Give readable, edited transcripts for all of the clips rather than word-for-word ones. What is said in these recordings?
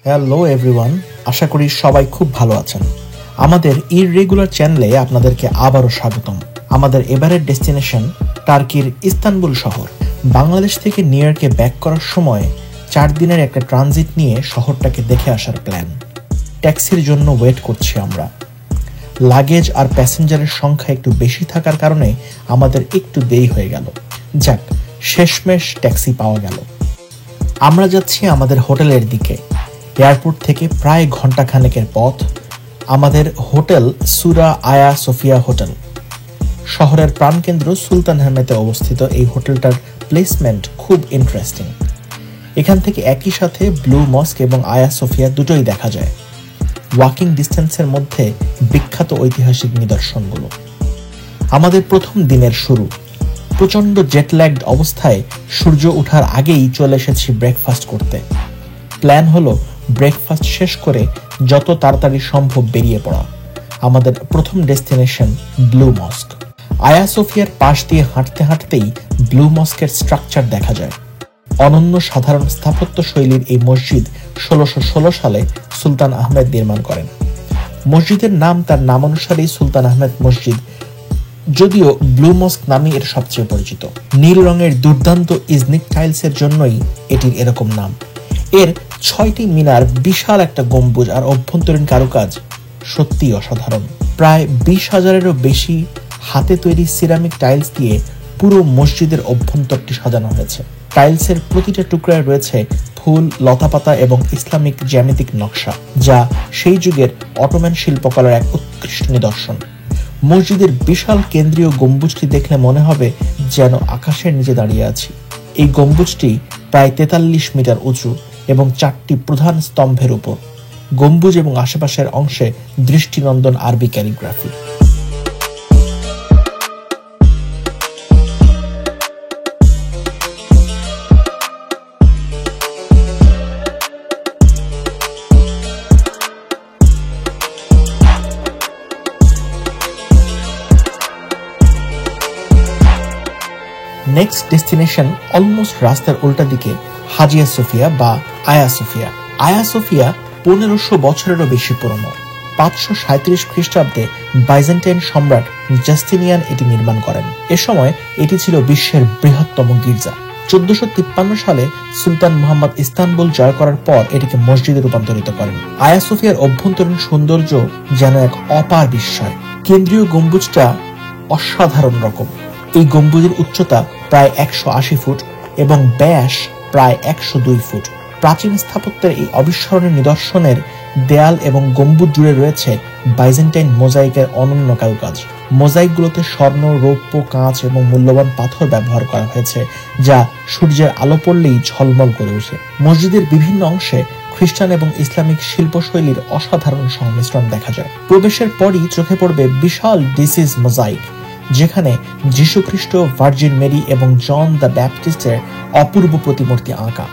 Hello everyone, আশা করি সবাই খুব ভালো আছেন। আমাদের ইররেগুলার চ্যানেলে আপনাদেরকে আবারও স্বাগতম। আমাদের এবারের ডেস্টিনেশন টার্কির ইস্তানবুল শহর। বাংলাদেশ থেকে নিউ ইয়র্কে ব্যাক করার সময় 4 দিনের একটা ট্রানজিট নিয়ে শহরটাকে দেখে আসার প্ল্যান। ট্যাক্সির জন্য ওয়েট করছি আমরা। লাগেজ আর প্যাসেঞ্জারের সংখ্যা একটু বেশি থাকার কারণে আমাদের একটু দেরি হয়ে গেল। যাক, শেষমেশ ট্যাক্সি পাওয়া গেল। আমরা যাচ্ছি আমাদের হোটেলের দিকে। এয়ারপোর্ট থেকে প্রায় ঘন্টাখানেকের পথ। আমাদের হোটেল সুরা আয়া সোফিয়া হোটেল। শহরের প্রাণকেন্দ্র সুলতান আহমেদে অবস্থিত এই হোটেলটার প্লেসমেন্ট খুব ইন্টারেস্টিং। এখান থেকে একই সাথে ব্লু মস্ক এবং আয়া সোফিয়া দুটোই দেখা যায়। ওয়াকিং ডিস্টেন্সের মধ্যে বিখ্যাত ঐতিহাসিক নিদর্শনগুলো। আমাদের প্রথম দিনের শুরু। প্রচণ্ড জেটল্যাগড অবস্থায় সূর্য ওঠার আগেই চলে এসেছি ব্রেকফাস্ট করতে। প্ল্যান হলো ব্রেকফাস্ট শেষ করে যত তাড়াতাড়ি সম্ভব বেরিয়ে পড়া। আমাদের প্রথম ডেস্টিনেশন ব্লু মস্ক। আয়া সোফিয়ার পাশ দিয়ে হাঁটতে হাঁটতেই ব্লু মস্কের স্ট্রাকচার দেখা যায়। অনন্য সাধারণ স্থাপত্য শৈলীর এই মসজিদ 1616 সালে সুলতান আহমেদ নির্মাণ করেন। মসজিদের নাম তার নামানুসারেই সুলতান আহমেদ মসজিদ, যদিও ব্লু মস্ক নামে এর সবচেয়ে পরিচিত। নীল রঙের দুর্দান্ত ইজনিক টাইলসের জন্যই এটির এরকম নাম। এর 6টি মিনার, বিশাল একটা গম্বুজ আর অভ্যন্তরীণ কারুকাজ সত্যি অসাধারণ। প্রায় 20,000-এরও বেশি হাতে তৈরি সিরামিক টাইলস দিয়ে পুরো মসজিদের অভ্যন্তরটি সাজানো হয়েছে। টাইলসের প্রতিটা টুকরায় রয়েছে ফুল, লতাপাতা এবং ইসলামিক জ্যামিতিক নকশা, যা সেই যুগের অটোম্যান শিল্পকলার এক উৎকৃষ্ট নিদর্শন। মসজিদের বিশাল কেন্দ্রীয় গম্বুজটি দেখলে মনে হবে যেন আকাশের নিচে দাঁড়িয়ে আছি। এই গম্বুজটি প্রায় 43 মিটার উঁচু এবং 4টি প্রধান স্তম্ভের উপর। গম্বুজ এবং আশেপাশের অংশে দৃষ্টিনন্দন আরবি ক্যালিগ্রাফি। নেক্সট ডেস্টিনেশন অলমোস্ট রাস্তার উল্টা দিকে হাজিয়া সোফিয়া বা আয়া সোফিয়া। আয়া সোফিয়া 1500 বছরেরও বেশি পুরনো। 537 খ্রিস্টাব্দে বাইজেন্টাইন সম্রাট জাস্টিনিয়ান এটি নির্মাণ করেন। এ সময় এটি ছিল বিশ্বের বৃহত্তম গির্জা। 1453 সালে সুলতান মুহাম্মদ ইস্তানবুল জয় করার পর এটিকে মসজিদে রূপান্তরিত করেন। আয়া সোফিয়ার অভ্যন্তরীণ সৌন্দর্য যেন এক অপার বিস্ময়। কেন্দ্রীয় গম্বুজটা অসাধারণ রকম। এই গম্বুজের উচ্চতা প্রায় 180 ফুট এবং ব্যাস প্রায় 102 ফুট। প্রাচীন স্থাপত্যের এই অবিস্মরণীয় নিদর্শনের দেয়াল এবং গম্বুজ জুড়ে রয়েছে বাইজেন্টাইন মোজাইকের অনন্য কারুকাজ। মোজাইকগুলোতে স্বর্ণ, রৌপ্য, কাঁচ এবং মূল্যবান পাথর ব্যবহার করা হয়েছে, যা সূর্যের আলো পড়লেই ঝলমল করে ওঠে। মসজিদের বিভিন্ন অংশে খ্রিস্টান এবং ইসলামিক শিল্পশৈলীর অসাধারণ সংমিশ্রণ দেখা যায়। প্রবেশের পরই চোখে পড়বে বিশাল ডিসিজ মোজাইক, যেখানে যীশুখ্রিস্ট, ভার্জিন মেরি এবং জন দ্য ব্যাপটিস্টের অপূর্ব প্রতিমূর্তি আঁকা।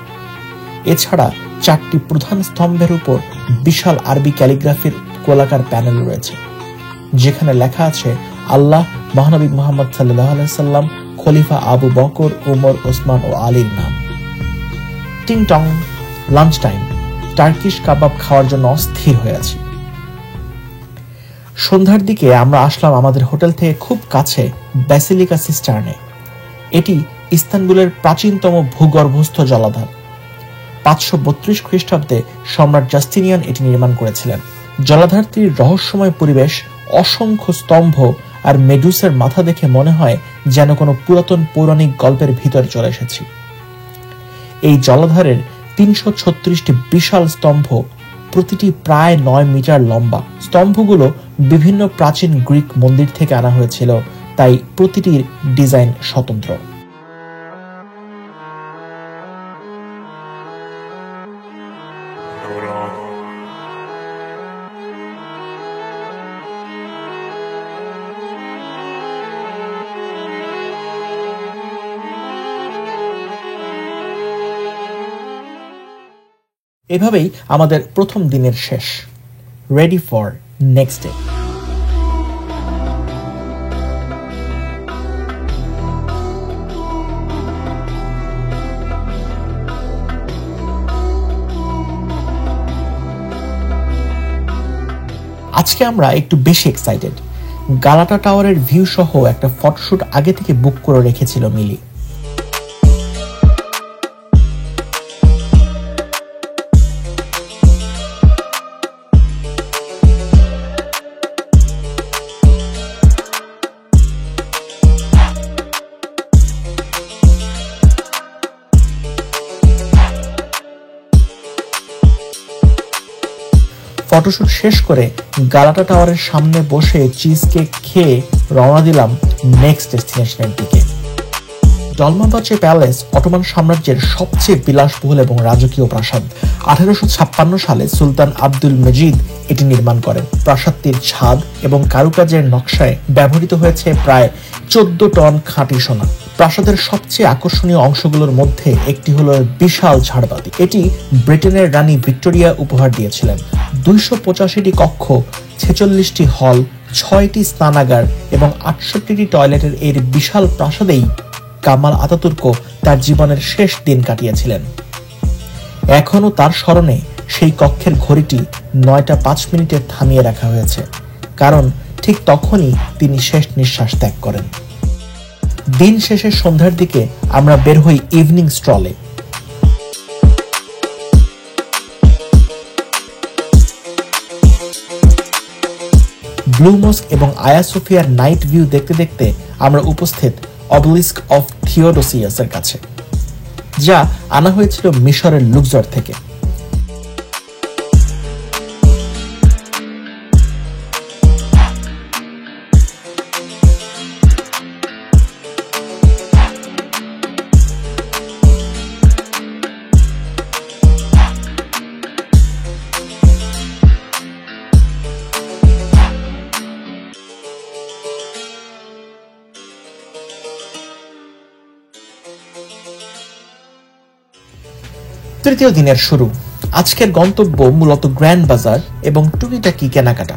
এছাড়া 4টি প্রধান স্তম্ভের উপর বিশাল আরবি ক্যালিগ্রাফির গোলাকার প্যানেল রয়েছে, যেখানে লেখা আছে আল্লাহ, মহানবী মুহাম্মদ সাল্লাল্লাহু আলাইহি সাল্লাম, খলিফা আবু বকর, উমর, ওসমান ও আলীর নাম। টিং টং, লাঞ্চ টাইম। টার্কিশ কাবাব খাওয়ার জন্য অস্থির হয়ে আছি। সন্ধ্যার দিকে আমরা আসলাম আমাদের হোটেল থেকে খুব কাছে ব্যাসিলিকা সিস্টার্নে। এটি ইস্তানবুলের প্রাচীনতম ভূগর্ভস্থ জলাধার। 532 খ্রিস্টাব্দে সম্রাট জাস্টিনিয়ান এটি নির্মাণ করেছিলেন। জলাধারটির রহস্যময় পরিবেশ, অসংখ্য স্তম্ভ আর মেডুসের মাথা দেখে মনে হয় যেন কোনো পুরাতন পৌরাণিক গল্পের ভিতরে চলে এসেছি। এই জলাধারের 336টি বিশাল স্তম্ভ, প্রতিটি প্রায় 9 মিটার লম্বা। স্তম্ভগুলো বিভিন্ন প্রাচীন গ্রিক মন্দির থেকে আনা হয়েছিল, তাই প্রতিটির ডিজাইন স্বতন্ত্র। এভাবেই আমাদের প্রথম দিনের শেষ। Ready for next day. আজকে আমরা একটু বেশি এক্সাইটেড। গালাটা টাওয়ারের ভিউ সহ একটা ফটোশুট আগে থেকে বুক করে রেখেছিল মিলি। ফটোশুট শেষ করে গালাটা টাওয়ারের সামনে বসে চিজ কেক খেয়ে রওনা দিলাম নেক্সট ডেস্টিনেশনের দিকে। ডলমাবাচে প্যালেস অটোমান সাম্রাজ্যের সবচেয়ে বিলাসবহুল এবং রাজকীয় প্রাসাদ। 1856 সালে সুলতান আব্দুল মজিদ এটি নির্মাণ করেন। প্রাসাদটির ছাদ এবং কারুকাজের নকশায় ব্যবহৃত হয়েছে প্রায় 14 টন খাঁটি সোনা। প্রাসাদের সবচেয়ে আকর্ষণীয় অংশগুলোর মধ্যে একটি হলো বিশাল ঝাড়বাতি। এটি ব্রিটেনের রানী ভিক্টোরিয়া উপহার দিয়েছিলেন। 285টি কক্ষ, 46টি হল, 6টি স্নানাগার এবং 68টি টয়লেটের এই বিশাল প্রাসাদেই কামাল আতাতুর্ক তার জীবনের শেষ দিন কাটিয়েছিলেন। এখনো তার স্মরণে সেই কক্ষের ঘড়িটি 9টা 5 মিনিটে থামিয়ে রাখা হয়েছে, কারণ ঠিক তখনই তিনি শেষ নিঃশ্বাস ত্যাগ করেন। দিন শেষে সন্ধ্যার দিকে আমরা বের হই ইভিনিং স্ট্রলে। ব্লু মস্ক এবং আয়া সোফিয়ার নাইট ভিউ দেখতে দেখতে আমরা উপস্থিত অবলিস্ক অফ থিওডোসিয়াসের কাছে, যা আনা হয়েছিল মিশরের লুক্সর থেকে। তৃতীয় দিনের শুরু। আজকের গন্তব্য মূলত গ্র্যান্ড বাজার এবং টুকিটাকি কেনাকাটা।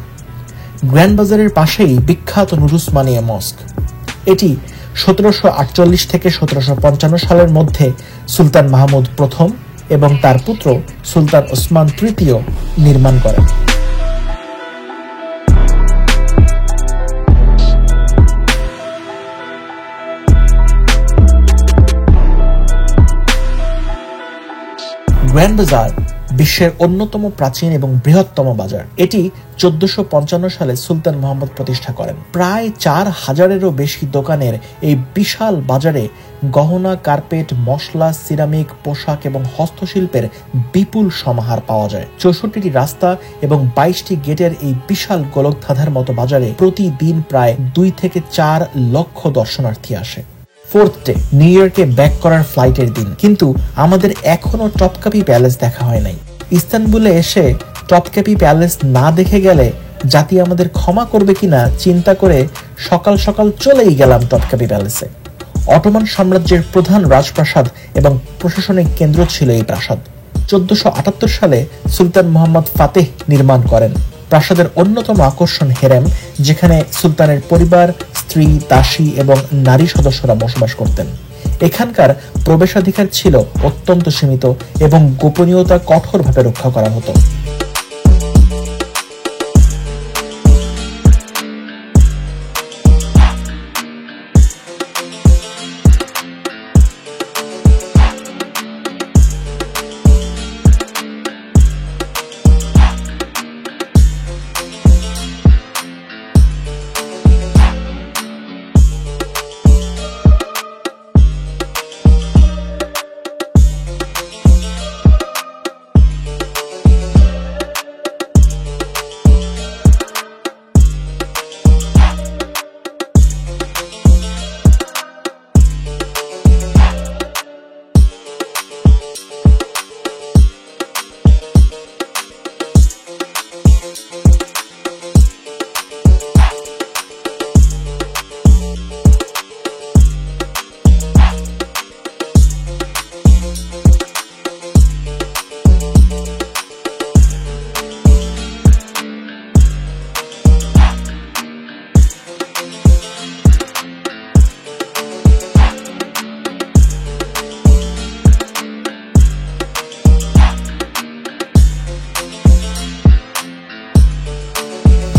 গ্র্যান্ড বাজারের পাশেই বিখ্যাত নুর উসমানিয়া মস্ক। এটি 1748 থেকে 1755 সালের মধ্যে সুলতান মাহমুদ প্রথম এবং তার পুত্র সুলতান ওসমান তৃতীয় নির্মাণ করেন। গ্র্যান্ড বাজার বিশ্বের অন্যতম প্রাচীন এবং বৃহত্তম বাজার। এটি 1455 সালে সুলতান মোহাম্মদ প্রতিষ্ঠা করেন। প্রায় 4000-এরও বেশি দোকানের এই বিশাল বাজারে গহনা, কার্পেট, মশলা, সিরামিক, পোশাক এবং হস্তশিল্পের বিপুল সমাহার পাওয়া যায়। 64টি রাস্তা এবং 22টি গেটের এই বিশাল গোলকধাঁধার মতো বাজারে প্রতিদিন প্রায় 2 থেকে 4 লক্ষ দর্শনার্থী আসে। ফোর্থ ডে, নিউ ইয়র্কে ব্যাক করার ফ্লাইটের দিন, কিন্তু আমাদের এখনো টপকাপি প্যালেস দেখা হয় নাই। ইস্তানবুলে এসে টপকাপি প্যালেস না দেখে গেলে জাতি আমাদের ক্ষমা করবে কিনা চিন্তা করে সকাল সকাল চলেই গেলাম টপকাপি প্যালেসে। অটোমান সাম্রাজ্যের প্রধান রাজপ্রাসাদ এবং প্রশাসনিক কেন্দ্র ছিল এই প্রাসাদ। 1478 সালে সুলতান মোহাম্মদ ফাতেহ নির্মাণ করেন। প্রাসাদের অন্যতম আকর্ষণ হেরেম, যেখানে সুলতানের পরিবার, স্ত্রী, দাসী এবং নারী সদস্যরা বসবাস করতেন। এখানকার প্রবেশাধিকার ছিল অত্যন্ত সীমিত এবং গোপনীয়তা কঠোরভাবে রক্ষা করা হতো।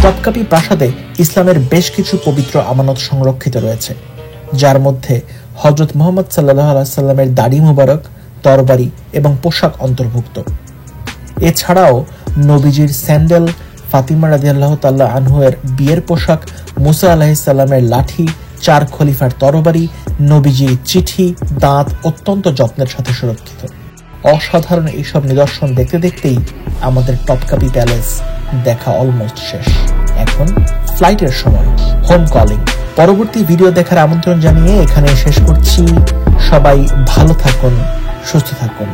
টপকাপি প্রাসাদে ইসলামের বেশ কিছু পবিত্র আমানত সংরক্ষিত রয়েছে, যার মধ্যে হযরত মুহাম্মদ সাল্লাল্লাহু আলাইহি সাল্লামের দাড়ি মুবারক, তরবারি এবং পোশাক অন্তর্ভুক্ত। এছাড়াও নবীজির স্যান্ডেল, ফাতিমা রাদিয়াল্লাহু তাআলা আনহু-এর বিয়ের পোশাক, মুসা আলাইহিস সালামের লাঠি, 4 খলিফার তরবারি, নবীজির চিঠি, দাঁত অত্যন্ত যত্নের সাথে সুরক্ষিত। অসাধারণ এইসব নিদর্শন দেখতে দেখতেই আমাদের টপকাপি প্যালেস দেখা অলমোস্ট শেষ। এখন ফ্লাইটের সময়, হোম কলিং। পরবর্তী ভিডিও দেখার আমন্ত্রণ জানিয়ে এখানে শেষ করছি। সবাই ভালো থাকুন, সুস্থ থাকুন।